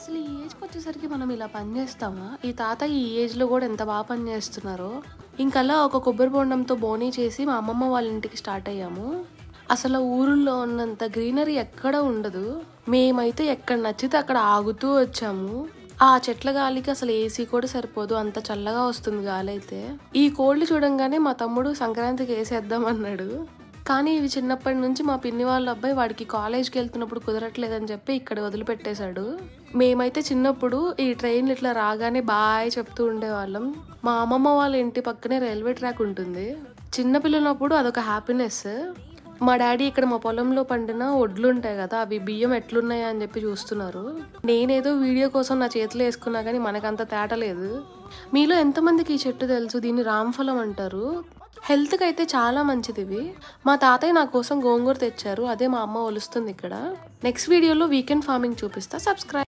అసలు ఈ ఏజ్కి వచ్చేసరికి మనం ఇలా పని చేస్తామా? ఈ తాత ఈ ఏజ్లో కూడా ఎంత బాగా పని చేస్తున్నారో. ఇంకలా ఒక కొబ్బరి బొండంతో బోనీ చేసి మా అమ్మమ్మ వాళ్ళ ఇంటికి స్టార్ట్ అయ్యాము. అసలు ఊరుల్లో ఉన్నంత గ్రీనరీ ఎక్కడ ఉండదు. మేమైతే ఎక్కడ నచ్చితే అక్కడ ఆగుతూ వచ్చాము. ఆ చెట్ల గాలికి అసలు ఏసీ కూడా సరిపోదు, అంత చల్లగా వస్తుంది గాలి అయితే. ఈ కోళ్ళు చూడంగానే మా తమ్ముడు సంక్రాంతికి వేసేద్దాం అన్నాడు. కానీ ఇవి చిన్నప్పటి నుంచి మా పిన్ని వాళ్ళ అబ్బాయి వాడికి కాలేజ్కి వెళ్తున్నప్పుడు కుదరట్లేదని చెప్పి ఇక్కడ వదిలిపెట్టేశాడు. మేమైతే చిన్నప్పుడు ఈ ట్రైన్లు ఇట్లా రాగానే బాయ్ చెప్తూ ఉండేవాళ్ళం. మా అమ్మమ్మ వాళ్ళ ఇంటి పక్కనే రైల్వే ట్రాక్ ఉంటుంది. చిన్నపిల్లనప్పుడు అదొక హ్యాపీనెస్. మా డాడీ ఇక్కడ మా పొలంలో పండిన ఒడ్లు ఉంటాయి కదా, అవి బియ్యం ఎట్లున్నాయా అని చెప్పి చూస్తున్నారు. నేనేదో వీడియో కోసం నా చేతిలో వేసుకున్నా కానీ మనకంత తేట లేదు. మీలో ఎంతమందికి ఈ చెట్టు తెలుసు? దీన్ని రామ్ఫలం అంటారు. హెల్త్కి అయితే చాలా మంచిది ఇవి. మా తాతయ్య నా కోసం గోంగూర తెచ్చారు, అదే మా అమ్మ ఒలుస్తుంది ఇక్కడ. నెక్స్ట్ వీడియోలో వీకెండ్ ఫార్మింగ్ చూపిస్తా. సబ్స్క్రైబ్.